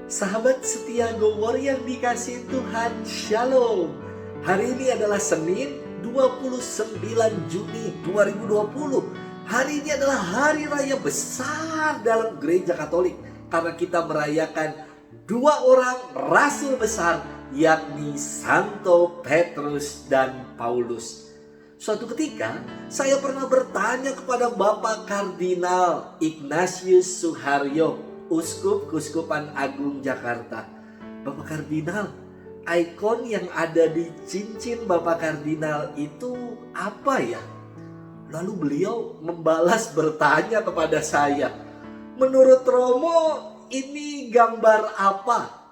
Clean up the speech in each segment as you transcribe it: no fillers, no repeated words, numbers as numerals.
Sahabat setia Go Warrior dikasih Tuhan, Shalom. Hari ini adalah Senin 29 Juni 2020. Hari ini adalah hari raya besar dalam gereja Katolik, karena kita merayakan dua orang rasul besar, yakni Santo Petrus dan Paulus. Suatu ketika saya pernah bertanya kepada Bapak Kardinal Ignatius Suharyo, Uskup Keuskupan Agung Jakarta. Bapak Kardinal, ikon yang ada di cincin Bapak Kardinal itu apa ya? Lalu beliau membalas bertanya kepada saya, menurut Romo ini gambar apa?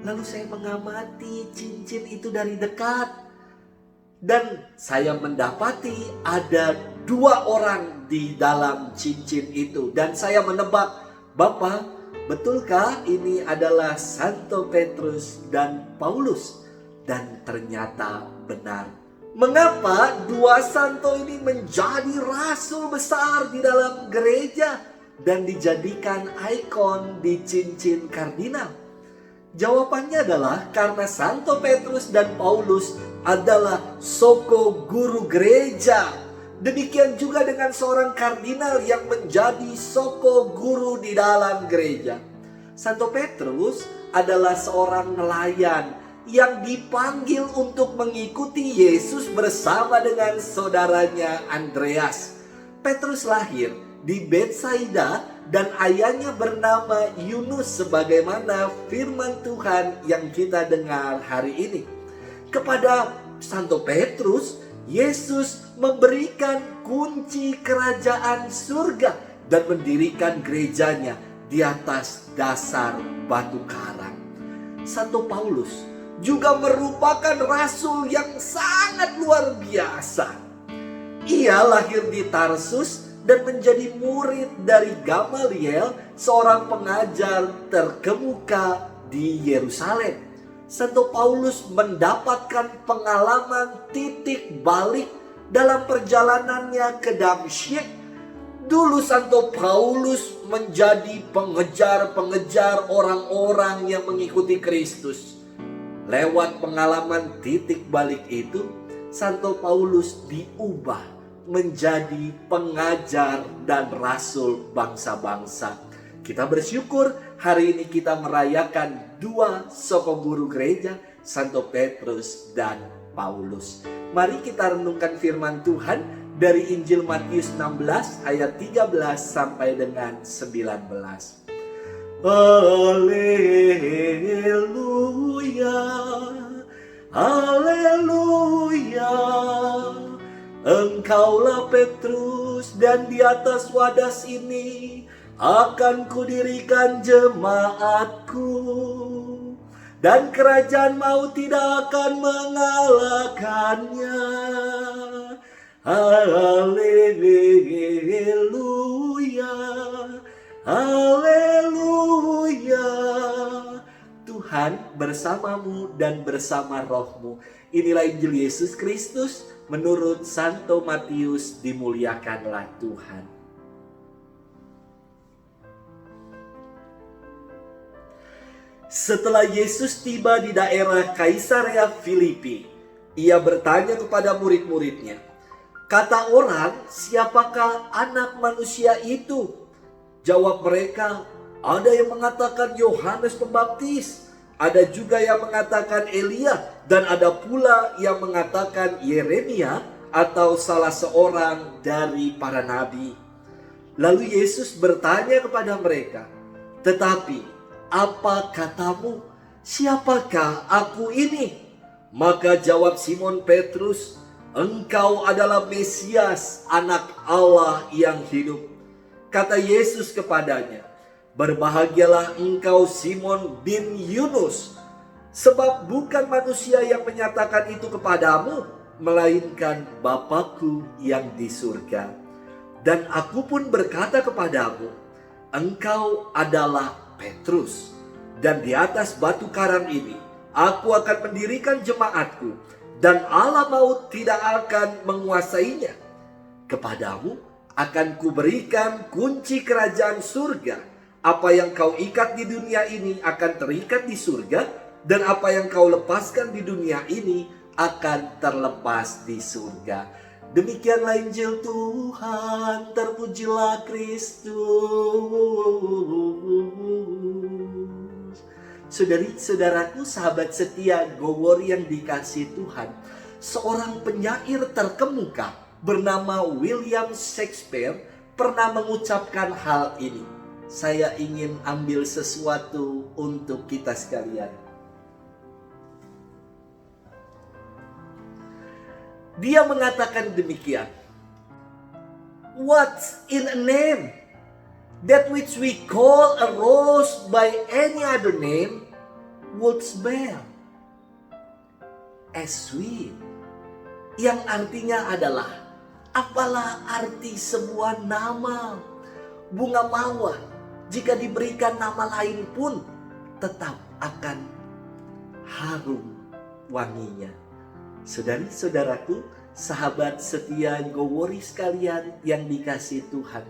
Lalu saya mengamati cincin itu dari dekat, dan saya mendapati ada dua orang di dalam cincin itu. Dan saya menebak, Bapak, betulkah ini adalah Santo Petrus dan Paulus? Dan ternyata benar. Mengapa dua santo ini menjadi rasul besar di dalam gereja dan dijadikan ikon di cincin kardinal? Jawabannya adalah karena Santo Petrus dan Paulus adalah soko guru gereja. Demikian juga dengan seorang kardinal yang menjadi soko guru di dalam gereja. Santo Petrus adalah seorang nelayan yang dipanggil untuk mengikuti Yesus bersama dengan saudaranya Andreas. Petrus lahir di Betsaida dan ayahnya bernama Yunus, sebagaimana firman Tuhan yang kita dengar hari ini. Kepada Santo Petrus, Yesus memberikan kunci kerajaan surga dan mendirikan gerejanya di atas dasar batu karang. Santo Paulus juga merupakan rasul yang sangat luar biasa. Ia lahir di Tarsus dan menjadi murid dari Gamaliel, seorang pengajar terkemuka di Yerusalem. Santo Paulus mendapatkan pengalaman titik balik dalam perjalanannya ke Damsyik. Dulu Santo Paulus menjadi pengejar-pengejar orang-orang yang mengikuti Kristus. Lewat pengalaman titik balik itu, Santo Paulus diubah menjadi pengajar dan rasul bangsa-bangsa. Kita bersyukur hari ini kita merayakan dua soko guru gereja, Santo Petrus dan Paulus. Mari kita renungkan firman Tuhan dari Injil Matius 16 ayat 13 sampai dengan 19. Haleluya, haleluya. Engkaulah Petrus, dan di atas wadas ini akan kudirikan jemaatku, dan kerajaan maut tidak akan mengalahkannya. Haleluya, haleluya. Tuhan bersamamu dan bersama rohmu. Inilah Injil Yesus Kristus menurut Santo Matius. Dimuliakanlah Tuhan. Setelah Yesus tiba di daerah Kaisarea Filipi, ia bertanya kepada murid-muridnya, "Kata orang, siapakah anak manusia itu?" Jawab mereka, "Ada yang mengatakan Yohanes Pembaptis, ada juga yang mengatakan Elia, dan ada pula yang mengatakan Yeremia atau salah seorang dari para nabi." Lalu Yesus bertanya kepada mereka, "Tetapi apa katamu? Siapakah aku ini?" Maka jawab Simon Petrus, "Engkau adalah Mesias, anak Allah yang hidup." Kata Yesus kepadanya, "Berbahagialah engkau Simon bin Yunus, sebab bukan manusia yang menyatakan itu kepadamu, melainkan Bapa-Ku yang di surga. Dan aku pun berkata kepadamu, engkau adalah Petrus, dan di atas batu karang ini aku akan mendirikan jemaatku, dan alam maut tidak akan menguasainya. Kepadamu akan kuberikan kunci kerajaan surga. Apa yang kau ikat di dunia ini akan terikat di surga, dan apa yang kau lepaskan di dunia ini akan terlepas di surga. Demikianlah Injil Tuhan, terpujilah Kristus. Saudari-saudaraku, sahabat setia Go Word yang dikasihi Tuhan, seorang penyair terkemuka bernama William Shakespeare pernah mengucapkan hal ini. Saya ingin ambil sesuatu untuk kita sekalian. Dia mengatakan demikian. What's in a name? That which we call a rose by any other name would smell as sweet. Yang artinya adalah, apalah arti sebuah nama bunga mawar jika diberikan nama lain pun tetap akan harum wanginya. Saudari-saudaraku, sahabat setia Go Word sekalian yang dikasihi Tuhan,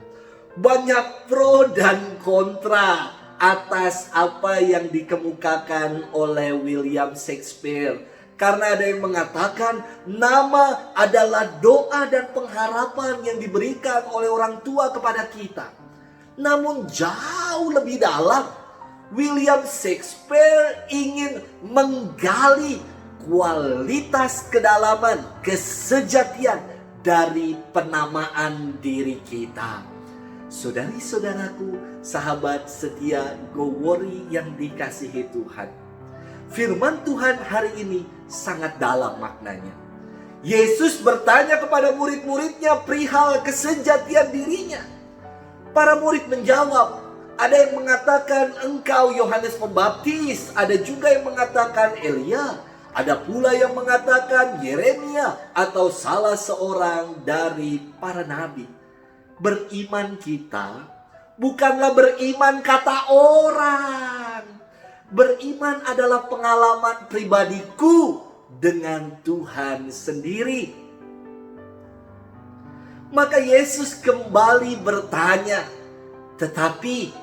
banyak pro dan kontra atas apa yang dikemukakan oleh William Shakespeare. Karena ada yang mengatakan nama adalah doa dan pengharapan yang diberikan oleh orang tua kepada kita. Namun jauh lebih dalam, William Shakespeare ingin menggali kualitas kedalaman, kesejatian dari penamaan diri kita. Saudari-saudaraku, sahabat setia Go Word yang dikasihi Tuhan, firman Tuhan hari ini sangat dalam maknanya. Yesus bertanya kepada murid-muridnya perihal kesejatian dirinya. Para murid menjawab, ada yang mengatakan engkau Yohanes Pembaptis, ada juga yang mengatakan Elia, ada pula yang mengatakan Yeremia atau salah seorang dari para nabi. Beriman kita bukanlah beriman kata orang. Beriman adalah pengalaman pribadiku dengan Tuhan sendiri. Maka Yesus kembali bertanya, tetapi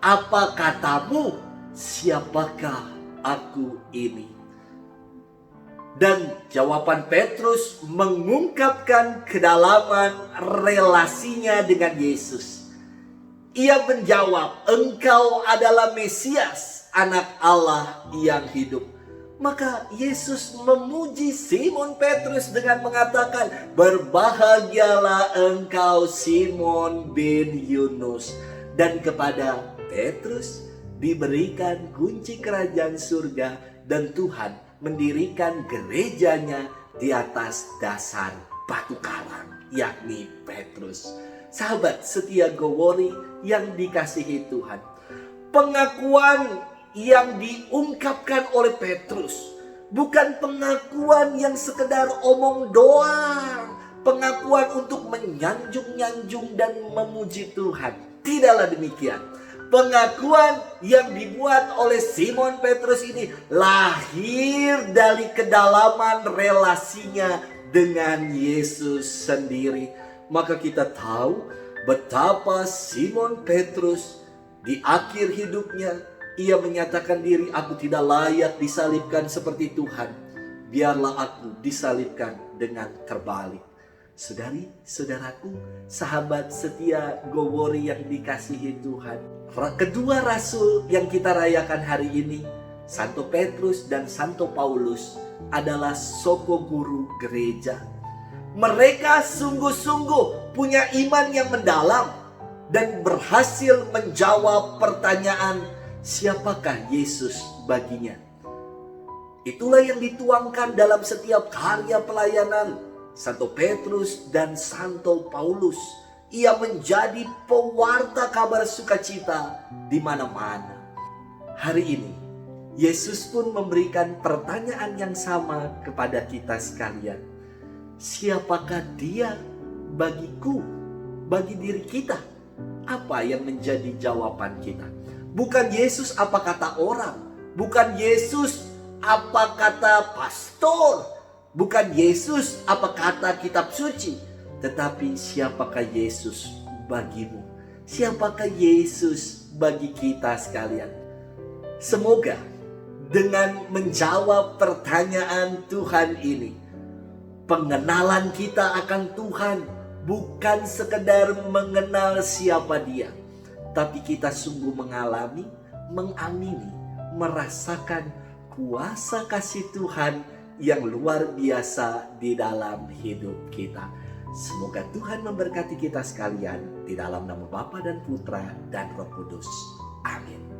apa katamu, siapakah aku ini? Dan jawaban Petrus mengungkapkan kedalaman relasinya dengan Yesus. Ia menjawab, engkau adalah Mesias, anak Allah yang hidup. Maka Yesus memuji Simon Petrus dengan mengatakan, berbahagialah engkau Simon bin Yunus. Dan kepada Petrus diberikan kunci kerajaan surga, dan Tuhan mendirikan gerejanya di atas dasar batu karang, yakni Petrus. Sahabat setia Go Word yang dikasihi Tuhan, pengakuan yang diungkapkan oleh Petrus bukan pengakuan yang sekedar omong doang, pengakuan untuk menyanjung-nyanjung dan memuji Tuhan. Tidaklah demikian. Pengakuan yang dibuat oleh Simon Petrus ini lahir dari kedalaman relasinya dengan Yesus sendiri. Maka kita tahu betapa Simon Petrus di akhir hidupnya ia menyatakan diri, aku tidak layak disalibkan seperti Tuhan. Biarlah aku disalibkan dengan terbalik. Saudari-saudaraku, sahabat setia Go Word yang dikasihi Tuhan, kedua rasul yang kita rayakan hari ini, Santo Petrus dan Santo Paulus, adalah soko guru gereja. Mereka sungguh-sungguh punya iman yang mendalam dan berhasil menjawab pertanyaan, siapakah Yesus baginya? Itulah yang dituangkan dalam setiap karya pelayanan Santo Petrus dan Santo Paulus. Ia menjadi pewarta kabar sukacita di mana-mana. Hari ini, Yesus pun memberikan pertanyaan yang sama kepada kita sekalian. Siapakah Dia bagiku, bagi diri kita? Apa yang menjadi jawaban kita? Bukan Yesus apa kata orang, bukan Yesus apa kata pastor, bukan Yesus apa kata kitab suci, tetapi siapakah Yesus bagimu? Siapakah Yesus bagi kita sekalian. Semoga dengan menjawab pertanyaan Tuhan ini, pengenalan kita akan Tuhan bukan sekedar mengenal siapa Dia, tapi kita sungguh mengalami, mengamini, merasakan kuasa kasih Tuhan yang luar biasa di dalam hidup kita. Semoga Tuhan memberkati kita sekalian di dalam nama Bapa dan Putra dan Roh Kudus. Amin.